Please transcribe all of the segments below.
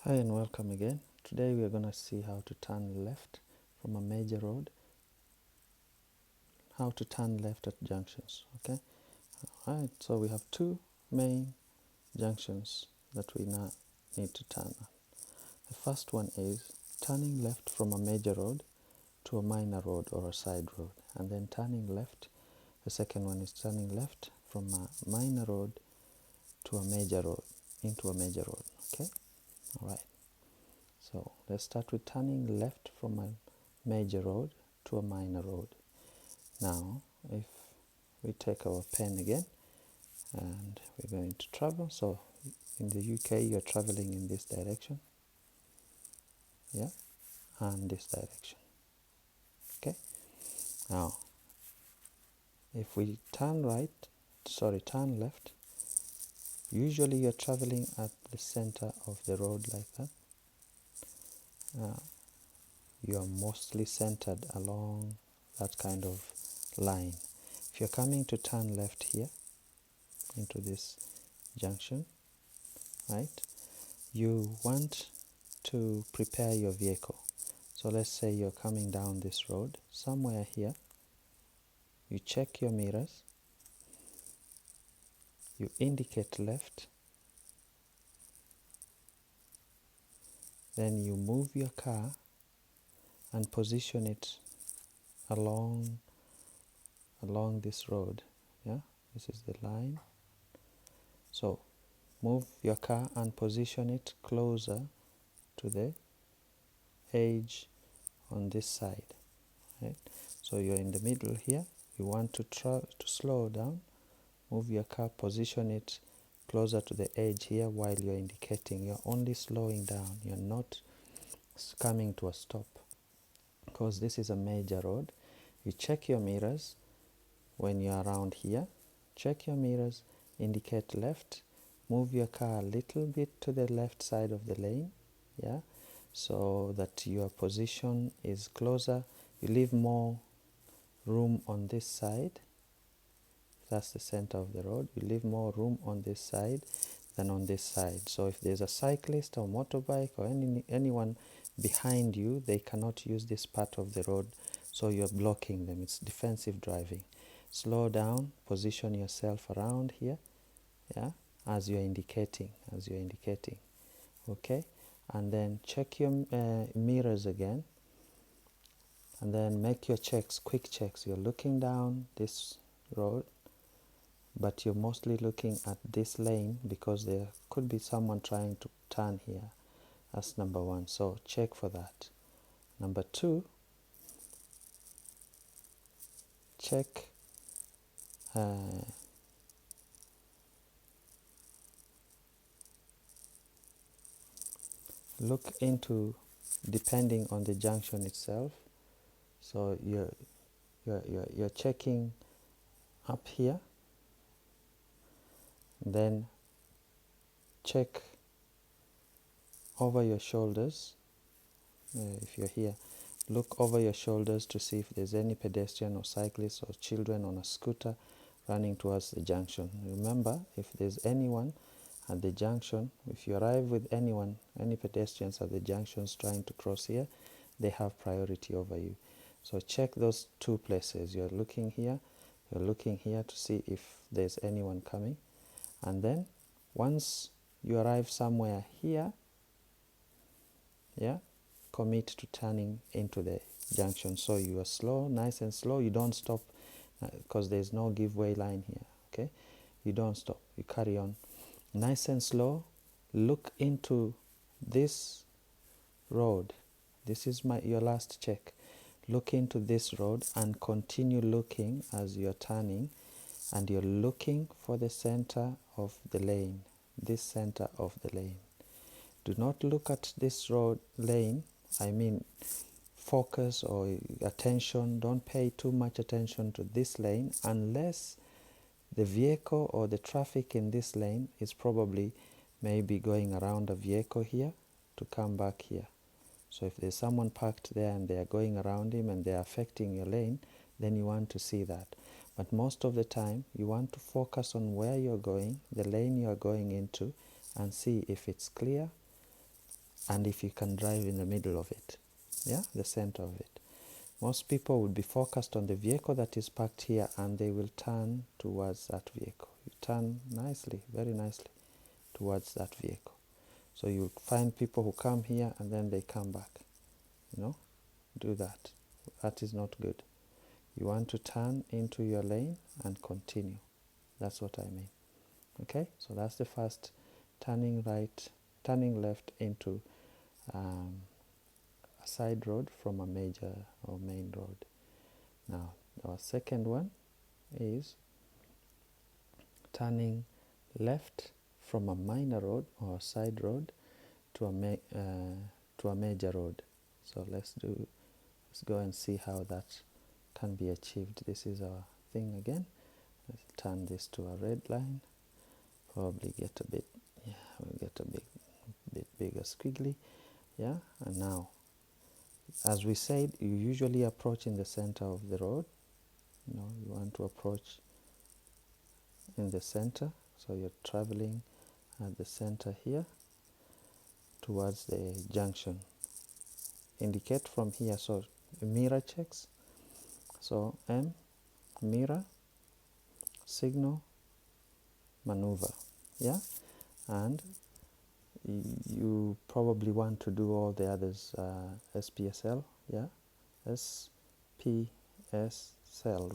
Hi and welcome again. Today we are going to see how to turn left from a major road, how to turn left at junctions. Okay, alright, so we have two main junctions that we now need to turn on. The first one is turning left from a major road to a minor road or a side road, and then turning left. The second one is turning left from a minor road to a major road, into a major road. Okay, alright. So let's start with turning left from a major road to a minor road. Now, if we take our pen again and we're going to travel, so in the UK you're traveling in this direction, yeah, and this direction. Okay. Now, if we turn turn left, usually you're traveling at the center of the road like that. You are mostly centered along that kind of line. If you're coming to turn left here into this junction, right, you want to prepare your vehicle. So let's say you're coming down this road, somewhere here, you check your mirrors, you indicate left, then you move your car and position it along this road. Yeah, this is the line. So move your car and position it closer to the edge on this side, right? So you're in the middle here, you want to slow down, move your car, position it closer to the edge here while you're indicating. You're only slowing down, you're not coming to a stop, because this is a major road. You check your mirrors when you're around here, check your mirrors, indicate left, move your car a little bit to the left side of the lane, yeah, so that your position is closer. You leave more room on this side. That's the center of the road. You leave more room on this side than on this side. So if there's a cyclist or motorbike or anyone behind you, they cannot use this part of the road, so you're blocking them. It's defensive driving. Slow down, position yourself around here, yeah, as you're indicating, okay, and then check your mirrors again, and then make your checks, quick checks. You're looking down this road, but you're mostly looking at this lane because there could be someone trying to turn here. That's number one, so check for that. Number two, check look into, depending on the junction itself, so you're checking up here, then check over your shoulders. If you're here, look over your shoulders to see if there's any pedestrian or cyclist or children on a scooter running towards the junction. Remember, if there's anyone at the junction, if you arrive with any pedestrians at the junctions trying to cross here, they have priority over you. So check those two places. You're looking here to see if there's anyone coming, and then once you arrive somewhere here, yeah, commit to turning into the junction. So you are slow, nice and slow. You don't stop because there's no giveaway line here. Okay, you don't stop, you carry on nice and slow. Look into this road. This is your last check. Look into this road and continue looking as you're turning, and you're looking for the center of the lane, this center of the lane. Do not look at this road lane, focus or attention, don't pay too much attention to this lane unless the vehicle or the traffic in this lane is probably maybe going around a vehicle here to come back here. So if there's someone parked there and they are going around him and they are affecting your lane, then you want to see that. But most of the time you want to focus on where you're going, the lane you're going into, and see if it's clear and if you can drive in the middle of it, yeah, the center of it. Most people would be focused on the vehicle that is parked here, and they will turn towards that vehicle. You turn nicely, very nicely, towards that vehicle. So you'll find people who come here and then they come back. You know, do that. That is not good. You want to turn into your lane and continue. That's what I mean. Okay, so that's the first, turning right, turning left into a side road from a major or main road. Now, our second one is turning left from a minor road or a side road to a major road. So let's go and see how that can be achieved. This is our thing again. Let's turn this to a red line. Probably get a bit, yeah, we'll get a bit bigger squiggly, yeah. And now, as we said, you usually approach in the center of the road. You know, you want to approach in the center, so you're traveling at the center here towards the junction. Indicate from here, so mirror checks. So M, mirror, signal, maneuver, yeah. And you probably want to do all the others, SPSL, yeah, SPSL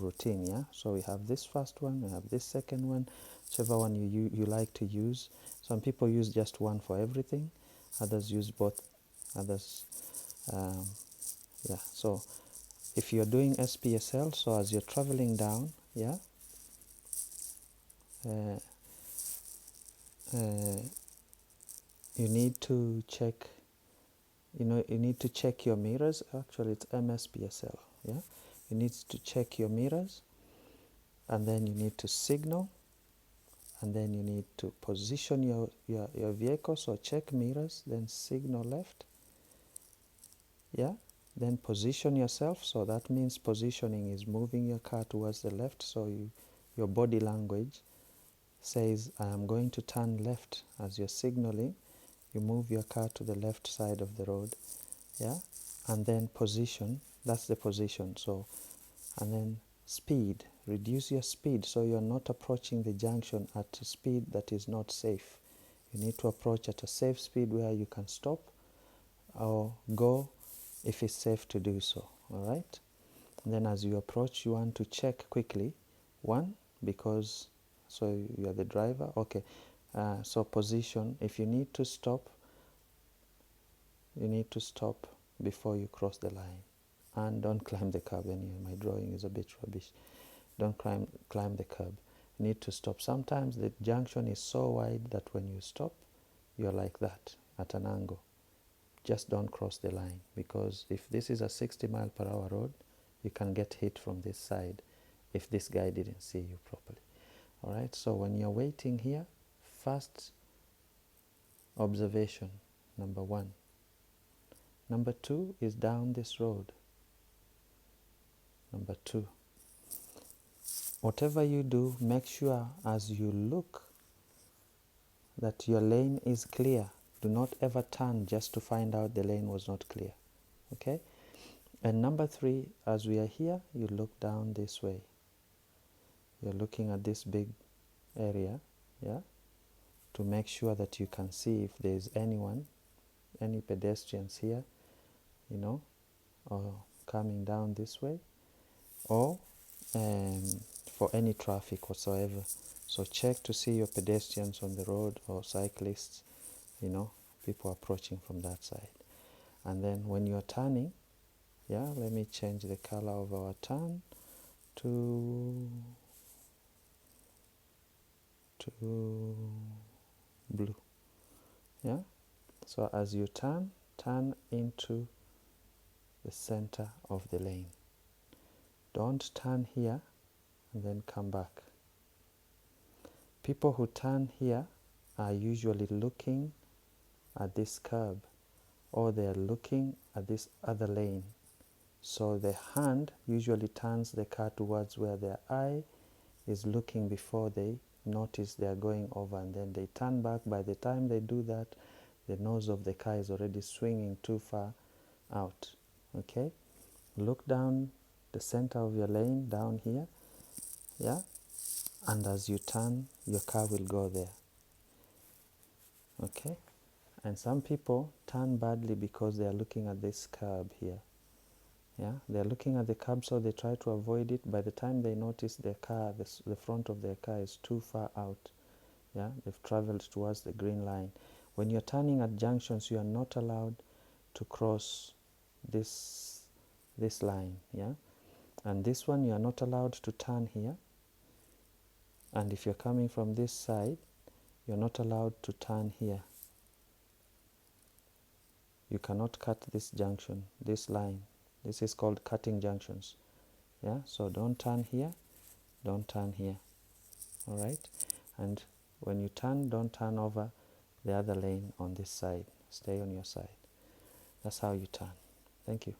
routine, yeah. So we have this first one, we have this second one, whichever one you like to use. Some people use just one for everything, others use both, others, yeah. So if you're doing SPSL, so as you're traveling down, yeah, you need to check, you need to check your mirrors. Actually, it's MSPSL, yeah. You need to check your mirrors, and then you need to signal, and then you need to position your vehicle. So check mirrors, then signal left, yeah, then position yourself. So that means positioning is moving your car towards the left. So your body language says, I am going to turn left. As you're signaling, you move your car to the left side of the road, yeah, and then position, that's the position. So, and then speed, reduce your speed, so you're not approaching the junction at a speed that is not safe. You need to approach at a safe speed where you can stop or go if it's safe to do so, all right? And then as you approach, you want to check quickly, one, because, so you are the driver, okay, so position, if you need to stop, you need to stop before you cross the line. And don't climb the curb. Anyway, my drawing is a bit rubbish. Don't climb the curb. You need to stop. Sometimes the junction is so wide that when you stop, you're like that, at an angle. Just don't cross the line, because if this is a 60-mile-per-hour road, you can get hit from this side if this guy didn't see you properly. All right, so when you're waiting here, first observation, number one. Number two is down this road. Number two, whatever you do, make sure as you look that your lane is clear. Do not ever turn just to find out the lane was not clear, okay? And number three, as we are here, you look down this way. You're looking at this big area, yeah, to make sure that you can see if there's anyone, any pedestrians here, you know, or coming down this way, or for any traffic whatsoever. So check to see your pedestrians on the road or cyclists, you know, people approaching from that side. And then when you're turning, yeah, let me change the color of our turn to blue, yeah. So as you turn into the center of the lane. Don't turn here and then come back. People who turn here are usually looking at this curb, or they're looking at this other lane. So the hand usually turns the car towards where their eye is looking before they notice they're going over, and then they turn back. By the time they do that, The nose of the car is already swinging too far out. Okay, look down the center of your lane down here, yeah, and as you turn, your car will go there. Okay, and some people turn badly because they are looking at this curb here. Yeah, they're looking at the curb, so they try to avoid it. By the time they notice their car, the front of their car is too far out. Yeah, they've traveled towards the green line. When you're turning at junctions, you are not allowed to cross this line. Yeah, and this one you are not allowed to turn here. And if you're coming from this side, you're not allowed to turn here. You cannot cut this junction, this line. This is called cutting junctions. Yeah, so don't turn here, don't turn here. All right, and when you turn, don't turn over the other lane on this side. Stay on your side. That's how you turn. Thank you.